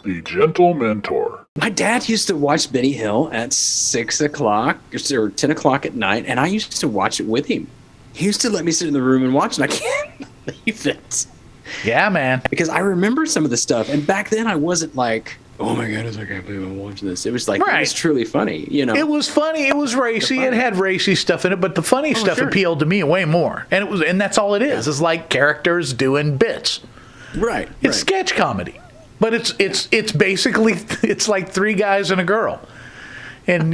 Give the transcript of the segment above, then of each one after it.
The Gentlementor. My dad used to watch Benny Hill at 6 o'clock or 10 o'clock at night, and I used to watch it with him. He used to let me sit in the room and watch, and I can't believe it. Yeah, man. Because I remember some of the stuff, and back then I wasn't like, oh my goodness, I can't believe I'm watching this. It was like, It was truly funny, you know. It was funny. It was racy. It had racy stuff in it, but the funny stuff appealed to me way more. And that's all it is. It's like characters doing bits. Right. It's sketch comedy. But it's basically it's like three guys and a girl. And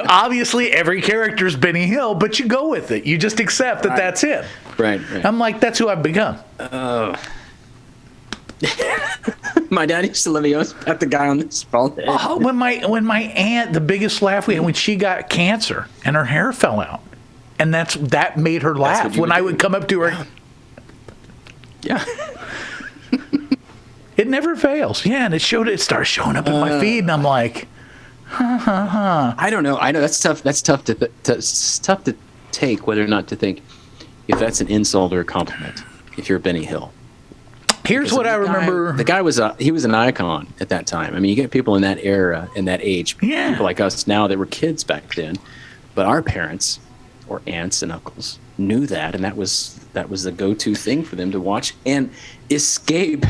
obviously every character's Benny Hill, but you go with it. You just accept that that's him. Right. I'm like, that's who I've become. My dad used to let me pat the guy on the small head. Oh, when my aunt, the biggest laugh we had when she got cancer and her hair fell out, and that made her laugh when I would come up to her. Yeah. It never fails. Yeah, and it starts showing up in my feed, and I'm like, I don't know. I know that's tough. That's tough to take, whether or not to think if that's an insult or a compliment. If you're Benny Hill. Here's what I remember. The guy was an icon at that time. I mean, you get people in that era, in that age, people like us now that were kids back then, but our parents or aunts and uncles knew that, and that was the go-to thing for them to watch and escape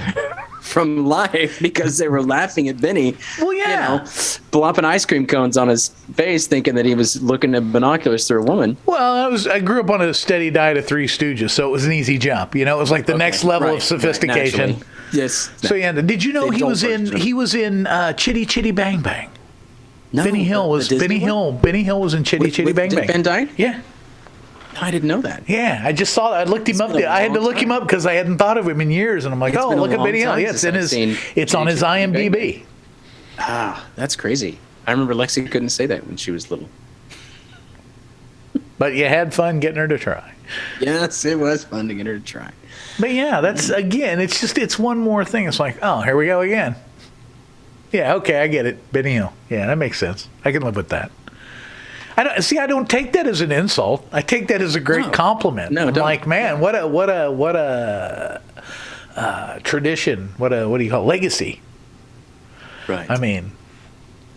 from life because they were laughing at Benny. Well, yeah, plopping ice cream cones on his face, thinking that he was looking at binoculars through a woman. Well, I grew up on a steady diet of Three Stooges, so it was an easy jump. It was like the next level of sophistication. Right, yes. So yeah, did you know he was in Chitty Chitty Bang Bang? No, Benny Hill was in Chitty Chitty Bang Bang. Ben Dine? Yeah. I didn't know that. Yeah, I just saw that. I looked him up. I had to look him up because I hadn't thought of him in years, and I'm like, look at Benny Hill. Yeah, it's on his IMDb. Ah, that's crazy. I remember Lexi couldn't say that when she was little. But you had fun getting her to try. Yes, it was fun to get her to try. But yeah, that's again. It's one more thing. It's like, oh, here we go again. Yeah, okay, I get it. Benny Hill. Yeah, that makes sense. I can live with that. I don't take that as an insult. I take that as a great compliment. No, I'm like, man, what a tradition. What do you call it? Legacy? Right. I mean,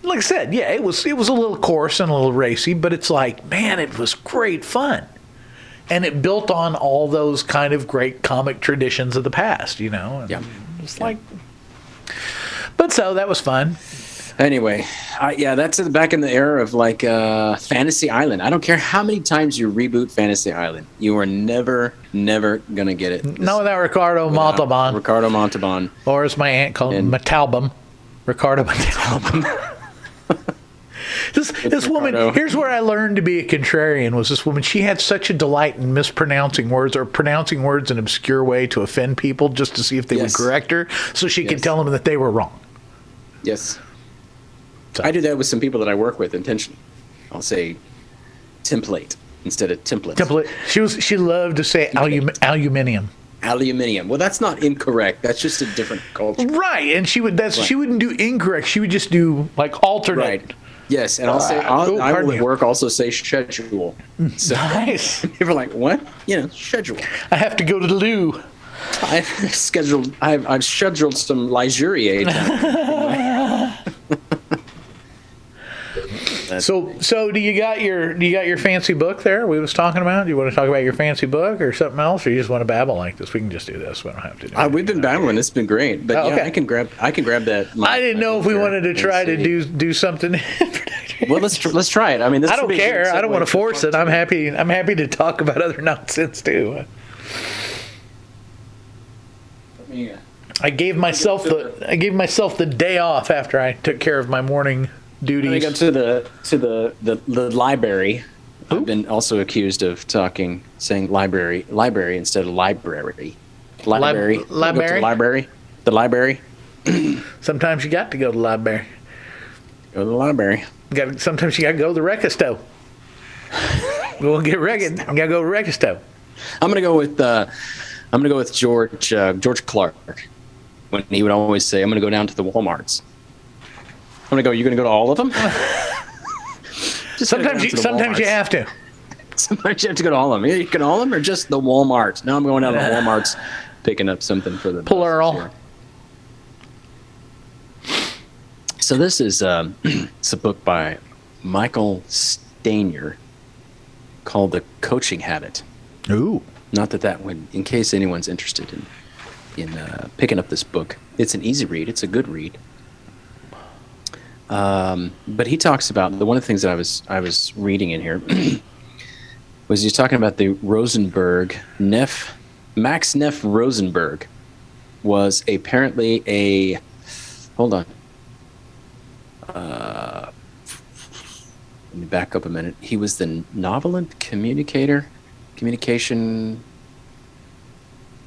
like I said, yeah, it was a little coarse and a little racy, but it's like, man, it was great fun, and it built on all those kind of great comic traditions of the past. And it's like, but so that was fun. Anyway, that's back in the era of like Fantasy Island. I don't care how many times you reboot Fantasy Island, you are never gonna get it. Not without Ricardo Montalban. Ricardo Montalban, or as my aunt called him, Montalban. Ricardo Montalban. This woman. Here's where I learned to be a contrarian. Was this woman? She had such a delight in mispronouncing words or pronouncing words in an obscure way to offend people, just to see if they would correct her, so she could tell them that they were wrong. Yes. So. I do that with some people that I work with intentionally. I'll say template instead of template. Template. She loved to say aluminium. Aluminium. Well, that's not incorrect. That's just a different culture. Right, and she wouldn't do incorrect. She would just do like alternate. Right. Yes, and I will at work also say schedule. So nice. People are like, what? Schedule. I have to go to the loo. I've scheduled some Ligurier time. So do you got your fancy book there we was talking about? Do you want to talk about your fancy book or something else, or you just want to babble like this? We can just do this. We don't have to do we've been babbling. It's been great. But okay. I can grab that. I didn't know if we wanted to try to do something. Well, let's try it. I mean, I don't care. I don't want to force it. I'm happy to talk about other nonsense too. I gave myself the day off after I took care of my morning duties. Let me go to the library. Ooh. I've been also accused of saying library instead of library. Library. Library. The library. Sometimes you got to go to the library. Go to the library. Sometimes you got to go to the record store. We'll get record. You got to go to the record store. I'm gonna go with George Clark, when he would always say, "I'm gonna go down to the Walmarts." I'm gonna go. You're gonna go to all of them. Sometimes you have to. Sometimes you have to go to all of them. You can all of them, or just the Walmarts. Now I'm going down to the Walmarts, picking up something for the plural. So this is it's a book by Michael Stanier called The Coaching Habit. Ooh. Not that would, in case anyone's interested in picking up this book, it's an easy read. It's a good read. But he talks about one of the things that I was reading in here was he's talking about the Rosenberg Max Neff Rosenberg was apparently a hold on. Let me back up a minute. He was the novelist communication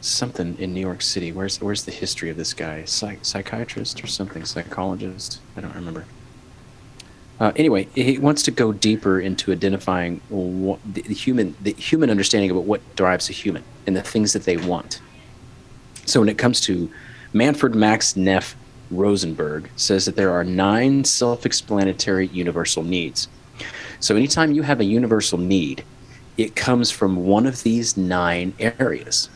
something in New York City. Where's the history of this guy? Psychiatrist or something? Psychologist? I don't remember. Anyway, he wants to go deeper into identifying the human understanding about what drives a human and the things that they want. So when it comes to Manfred Max Neff Rosenberg says that there are 9 self-explanatory universal needs. So anytime you have a universal need, it comes from one of these 9 areas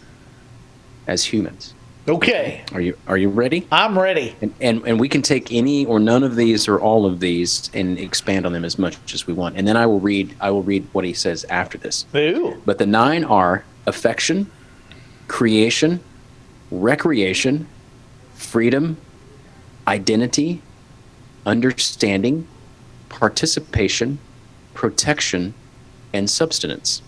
as humans. Okay. Are you ready? I'm ready. And we can take any or none of these or all of these and expand on them as much as we want. And then I will read what he says after this. Ooh. But the 9 are affection, creation, recreation, freedom, identity, understanding, participation, protection, and substance.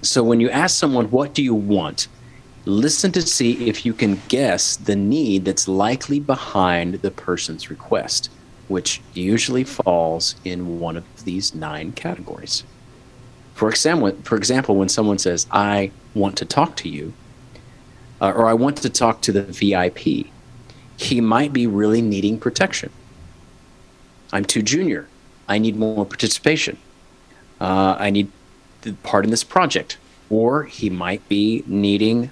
So when you ask someone, what do you want? Listen to see if you can guess the need that's likely behind the person's request, which usually falls in one of these 9 categories. For example, when someone says, I want to talk to you, or I want to talk to the VIP, he might be really needing protection. I'm too junior. I need more participation. I need part in this project. Or he might be needing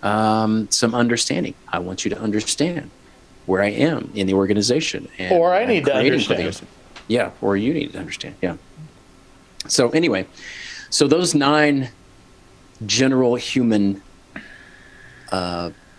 some understanding. I want you to understand where I am in the organization. And or I need to understand. Yeah, or you need to understand. Yeah. So anyway, so those 9 general human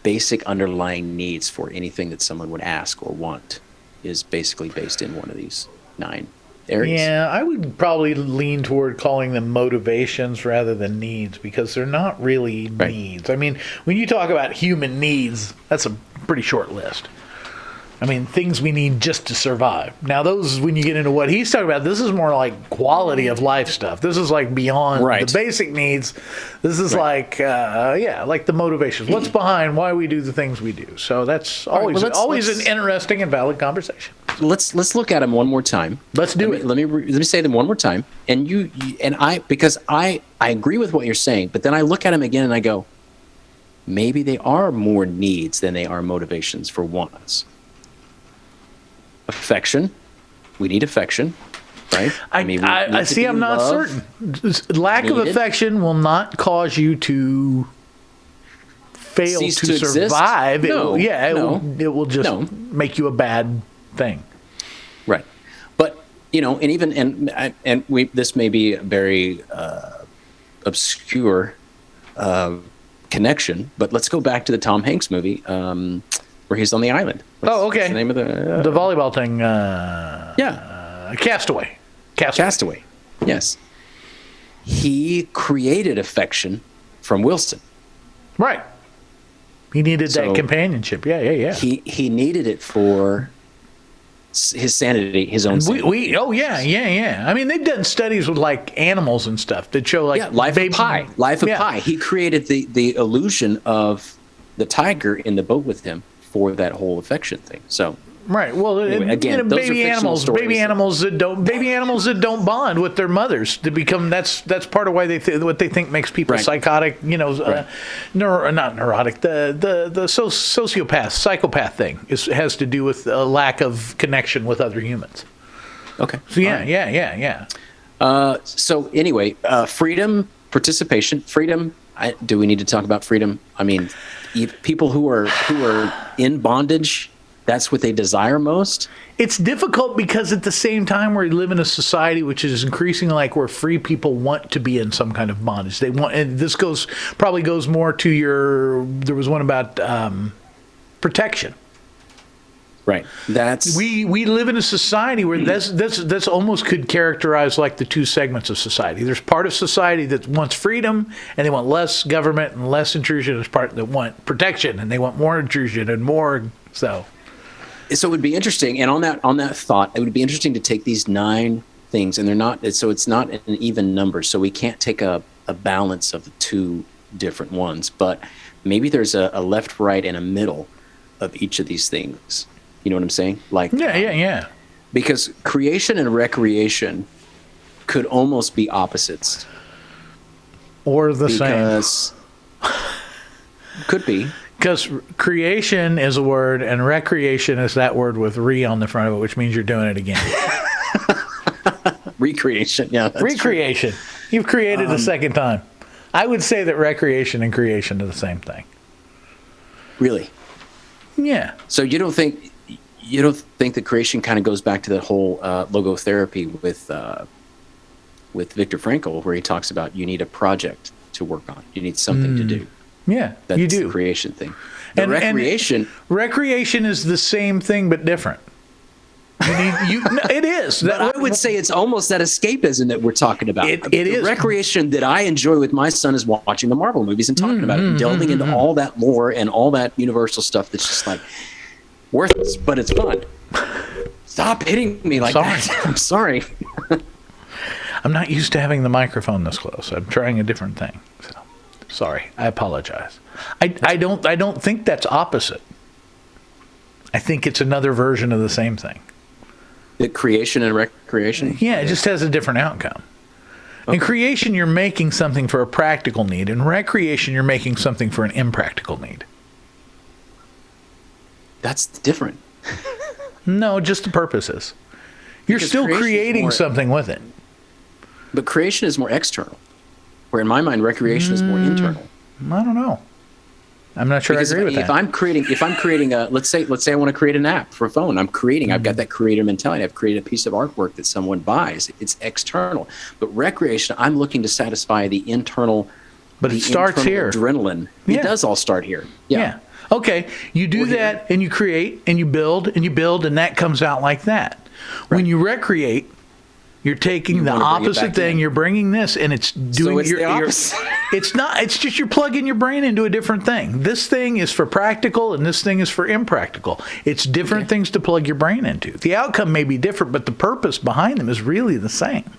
basic underlying needs for anything that someone would ask or want is basically based in one of these 9 areas. Yeah, I would probably lean toward calling them motivations rather than needs, because they're not really needs. I mean, when you talk about human needs, that's a pretty short list. I mean, things we need just to survive. Now, those, when you get into what he's talking about, this is more like quality of life stuff. This is like beyond the basic needs. This is like, like the motivations. What's behind why we do the things we do. So that's always an interesting and valid conversation. Let's look at them one more time. Let's do it. Let me say them one more time. And you and I, because I agree with what you're saying, but then I look at them again and I go, maybe they are more needs than they are motivations for wants. Affection. We need affection, right? I see. I'm not certain. Lack of affection will not cause you to fail to survive. It will just make you a bad thing. Right. But this may be a very obscure connection, but let's go back to the Tom Hanks movie. Where he's on the island. What's the name of the volleyball thing? Castaway. Castaway. Yes. He created affection from Wilson. Right. He needed that companionship. Yeah. He needed it for his sanity, his own sanity. I mean, they've done studies with like animals and stuff that show like Life of Pi. He created the illusion of the tiger in the boat with him for that whole affection thing. So right. Well, anyway, again, baby animals that don't bond with their mothers to become that's part of why what they think makes people psychotic. Not neurotic. The psychopath thing has to do with a lack of connection with other humans. Okay. So yeah. So anyway, freedom, participation, freedom. Do we need to talk about freedom? I mean, people who are in bondage, that's what they desire most. It's difficult because at the same time we live in a society which is increasingly like where free people want to be in some kind of bondage. They want, and this probably goes more to there was one about protection. Right. That's We live in a society where that's almost could characterize like the two segments of society. There's part of society that wants freedom and they want less government and less intrusion. There's part that want protection and they want more intrusion and more. So it would be interesting. And on that thought, it would be interesting to take these 9 things, and they're not. So it's not an even number. So we can't take a balance of the 2 different ones. But maybe there's a left, right, and a middle of each of these things. You know what I'm saying? Like yeah. Because creation and recreation could almost be opposites. Or the same. Could be. Because creation is a word and recreation is that word with re on the front of it, which means you're doing it again. Recreation, yeah. Recreation. True. You've created a second time. I would say that recreation and creation are the same thing. Really? Yeah. So you don't think that creation kind of goes back to that whole logotherapy with Viktor Frankl, where he talks about you need a project to work on, you need something to do. Yeah, that's you do. The creation thing. The recreation is the same thing but different. It is. But I would say it's almost that escapism that we're talking about. It is. Recreation that I enjoy with my son is watching the Marvel movies and talking about it and delving into all that lore and all that Universal stuff that's just like worthless, but it's fun. Stop hitting me like that. I'm sorry. I'm not used to having the microphone this close. I'm trying a different thing. So, sorry. I apologize. I don't think that's opposite. I think it's another version of the same thing. The creation and recreation? Yeah, it just has a different outcome. Okay. In creation, you're making something for a practical need. In recreation, you're making something for an impractical need. That's different. No, just the purposes. You're still creating something with it. But creation is more external, where in my mind, recreation is more internal. I don't know. I'm not sure because I agree with that. If I'm creating a, let's say I want to create an app for a phone. I've got that creator mentality. I've created a piece of artwork that someone buys. It's external. But recreation, I'm looking to satisfy the internal. But it starts here. Adrenaline. Yeah. It does all start here. Yeah. Okay. You do that and you create and you build and that comes out like that. Right. When you recreate, you're taking the opposite thing. You're bringing this, and it's doing the opposite. It's not. It's just you're plugging your brain into a different thing. This thing is for practical, and this thing is for impractical. It's different things to plug your brain into. The outcome may be different, but the purpose behind them is really the same.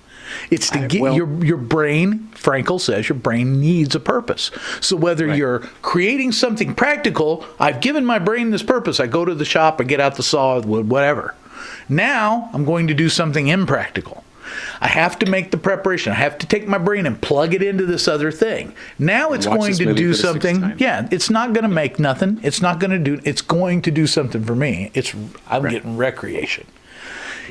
It's to get your brain. Frankl says your brain needs a purpose. So whether you're creating something practical, I've given my brain this purpose. I go to the shop, I get out the saw, wood, whatever. Now I'm going to do something impractical. I have to make the preparation. I have to take my brain and plug it into this other thing. Now it's going to do something. Yeah, it's not going to make nothing. It's not going to do. It's going to do something for me. I'm getting recreation.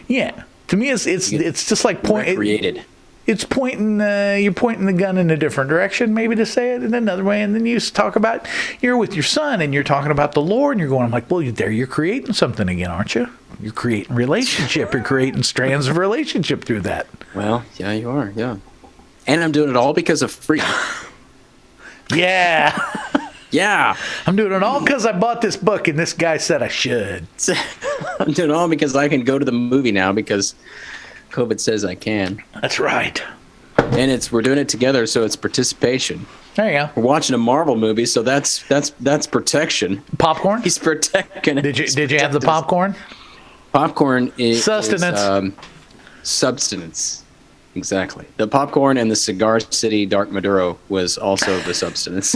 Yeah, to me, it's just like created. It's pointing. You're pointing the gun in a different direction, maybe to say it in another way, and then you talk about you're with your son and you're talking about the Lord, and you're going, I'm like, well, you're creating something again, aren't you? You're creating relationship. You're creating strands of relationship through that. Well, yeah, you are. Yeah. And I'm doing it all because of free. Yeah. Yeah. I'm doing it all because I bought this book and this guy said I should. I'm doing it all because I can go to the movie now because COVID says I can. That's right. And we're doing it together, so it's participation. There you go. We're watching a Marvel movie, so that's protection. Popcorn? He's protecting it. Did you have the popcorn? Popcorn is sustenance. Substance. Exactly. The popcorn and the Cigar City Dark Maduro was also the substance.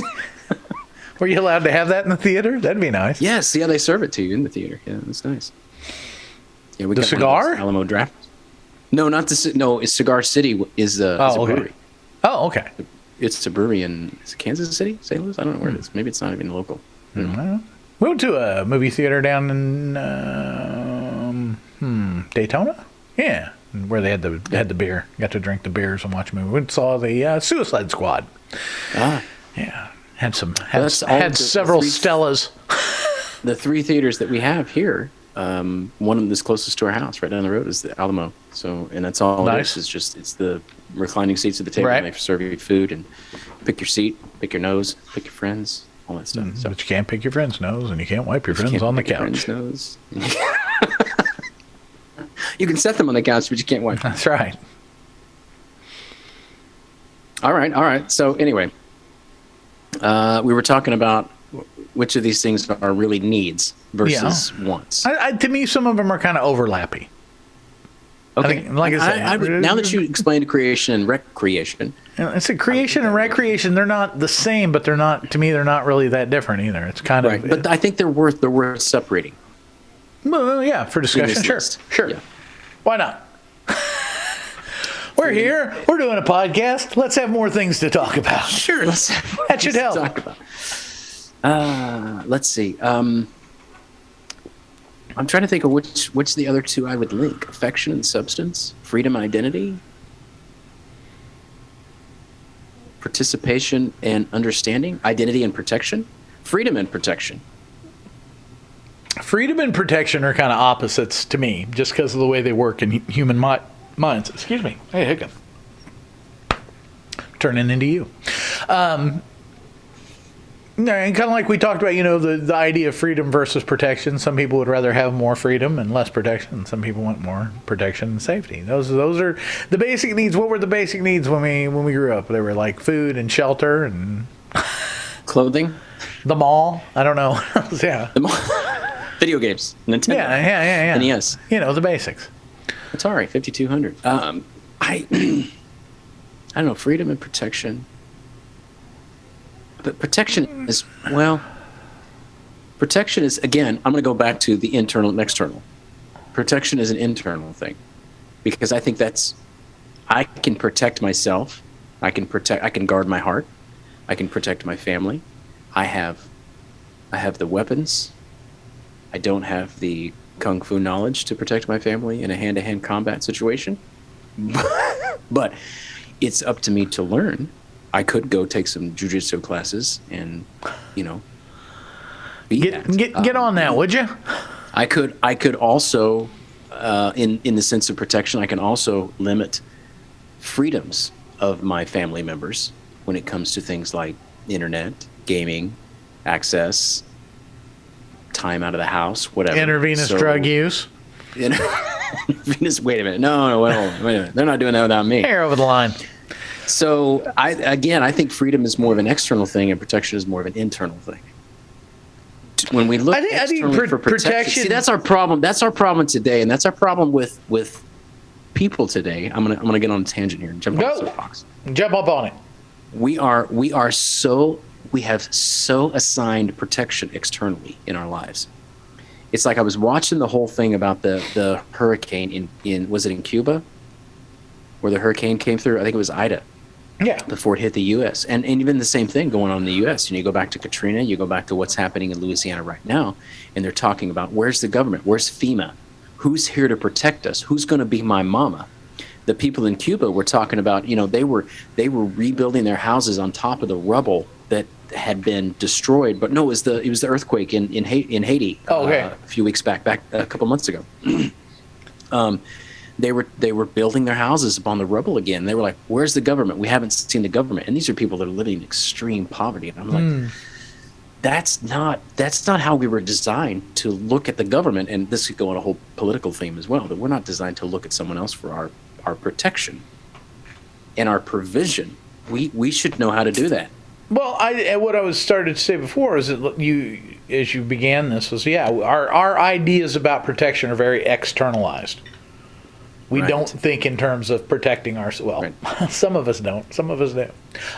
Were you allowed to have that in the theater? That'd be nice. Yes. Yeah, they serve it to you in the theater. Yeah, that's nice. Yeah, we the got cigar? Alamo Draft. No, not the. No, Cigar City is a brewery. Oh, okay. It's a brewery in Kansas City, St. Louis. I don't know where it is. Maybe it's not even local. We went to a movie theater down in Daytona. Yeah, where they had the beer. Got to drink the beers and watch a movie. We saw the Suicide Squad. Ah, yeah. Had several Stellas. The 3 theaters that we have here. One of them is closest to our house, right down the road, is the Alamo. So, and that's all nice. It is. It's the reclining seats at the table. Right. And they serve you food and pick your seat, pick your nose, pick your friends. all that stuff. So But you can't pick your friend's nose, and you can't wipe your friends can't on the pick your couch. friend's nose. You can set them on the couch, but you can't wipe them. That's right. All right. So anyway, we were talking about which of these things are really needs versus wants. To me, some of them are kind of overlappy. Okay. think, like I say, now that you explained creation and recreation, It's a creation and recreation. They're not the same, but they're not. To me, they're not really that different either. It's kind right? of. But I think they're worth separating. Well, yeah, for discussion. this Sure, list. sure. Yeah. Why not? We're here. We're doing a podcast. Let's have more things to talk about. Sure. That should help. Talk about. Let's see. I'm trying to think of which the other two I would link: affection and substance, freedom and identity, participation and understanding, identity and protection, freedom and protection. Freedom and protection are kind of opposites to me, just because of the way they work in human minds. Excuse me. Hey, hiccup. Turning into you. And kind of like we talked about, the idea of freedom versus protection. Some people would rather have more freedom and less protection. Some people want more protection and safety. Those are the basic needs. What were the basic needs when we grew up? They were like food and shelter and Clothing, the mall. I don't know. Yeah. video games, Nintendo, Yeah. NES. The basics. Atari 5200. I don't know, freedom and protection. But protection is, again, I'm going to go back to the internal and external. Protection is an internal thing because I think I can protect myself. I can guard my heart. I can protect my family. I have the weapons. I don't have the kung fu knowledge to protect my family in a hand-to-hand combat situation. But it's up to me to learn. I could go take some jujitsu classes and, Get on that, would you? I could also, in the sense of protection, I can also limit freedoms of my family members when it comes to things like internet, gaming, access, time out of the house, whatever. Intravenous drug use. Intravenous. Wait a minute. No. Wait a minute. They're not doing that without me. Hair over the line. So I think freedom is more of an external thing and protection is more of an internal thing. When we look externally for protection, see, that's our problem. That's our problem today, and that's our problem with people today. I'm gonna get on a tangent here and jump on the soapbox. Jump up on it. We have so assigned protection externally in our lives. It's like I was watching the whole thing about the hurricane in was it in Cuba, where the hurricane came through? I think it was Ida. Yeah. Before it hit the U.S. And even the same thing going on in the U.S. You go back to Katrina, you go back to what's happening in Louisiana right now, and they're talking about where's the government? Where's FEMA? Who's here to protect us? Who's going to be my mama? The people in Cuba were talking about, they were rebuilding their houses on top of the rubble that had been destroyed. But no, it was the earthquake in Haiti. Oh, okay. A few weeks back a couple months ago. They were building their houses upon the rubble again. They were like, "Where's the government? We haven't seen the government." And these are people that are living in extreme poverty. And I'm like, that's not how we were designed to look at the government. And this could go on a whole political theme as well. That we're not designed to look at someone else for our protection and our provision. We should know how to do that. Well, what I was started to say before is that as you began this was our ideas about protection are very externalized. We don't think in terms of protecting ourselves. Well, some of us don't. Some of us do.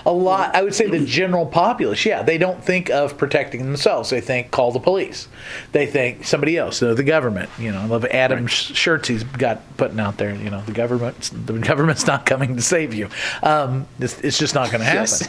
A lot, I would say the general populace, they don't think of protecting themselves. They think call the police. They think somebody else, the government. I love Adam's shirts he's got putting out there. The government's not coming to save you. It's just not going to happen. Yes.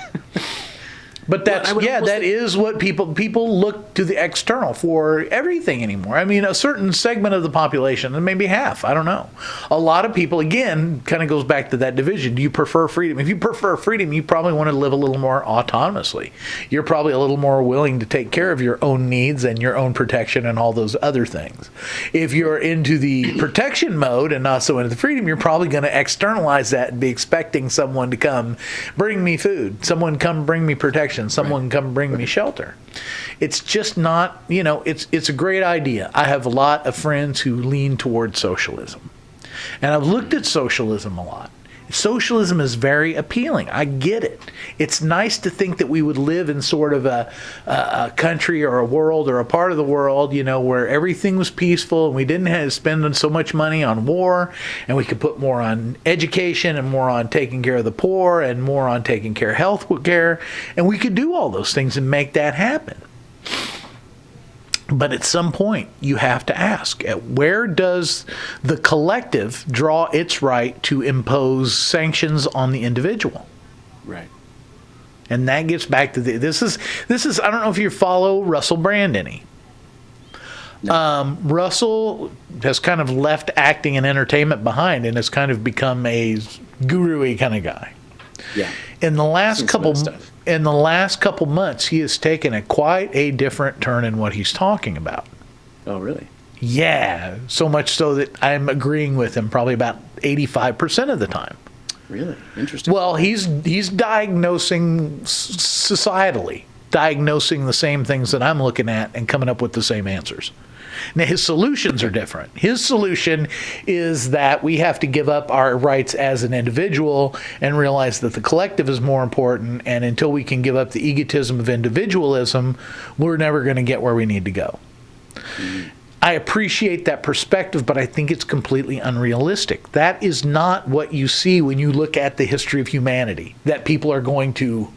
But that is what people look to the external for everything anymore. I mean, a certain segment of the population, and maybe half, I don't know. A lot of people, again, kind of goes back to that division. Do you prefer freedom? If you prefer freedom, you probably want to live a little more autonomously. You're probably a little more willing to take care of your own needs and your own protection and all those other things. If you're into the protection mode and not so into the freedom, you're probably going to externalize that and be expecting someone to come bring me food, someone come bring me protection. protection. Someone can come bring me shelter. It's just not, it's a great idea. I have a lot of friends who lean towards socialism. And I've looked at socialism a lot. Socialism is very appealing. I get it. It's nice to think that we would live in sort of a country or a world or a part of the world, where everything was peaceful and we didn't have to spend so much money on war, and we could put more on education and more on taking care of the poor and more on taking care of health care, and we could do all those things and make that happen. But at some point, you have to ask, where does the collective draw its right to impose sanctions on the individual? Right. And that gets back to this is I don't know if you follow Russell Brand any. No. Russell has kind of left acting and entertainment behind and has kind of become a guru-y kind of guy. Yeah. In the last couple months, he has taken quite a different turn in what he's talking about. Oh, really? Yeah, so much so that I'm agreeing with him probably about 85% of the time. Really? Interesting. Well, he's diagnosing societally, diagnosing the same things that I'm looking at and coming up with the same answers. Now, his solutions are different. His solution is that we have to give up our rights as an individual and realize that the collective is more important, and until we can give up the egotism of individualism, we're never going to get where we need to go. Mm-hmm. I appreciate that perspective, but I think it's completely unrealistic. That is not what you see when you look at the history of humanity, that people are going to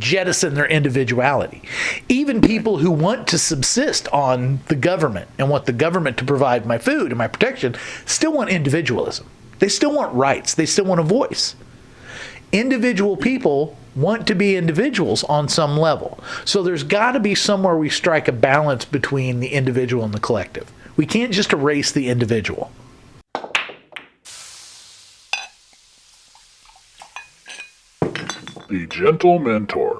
jettison their individuality. Even people who want to subsist on the government and want the government to provide my food and my protection still want individualism. They still want rights. They still want a voice. Individual people want to be individuals on some level. So there's got to be somewhere we strike a balance between the individual and the collective. We can't just erase the individual. The Gentlementor.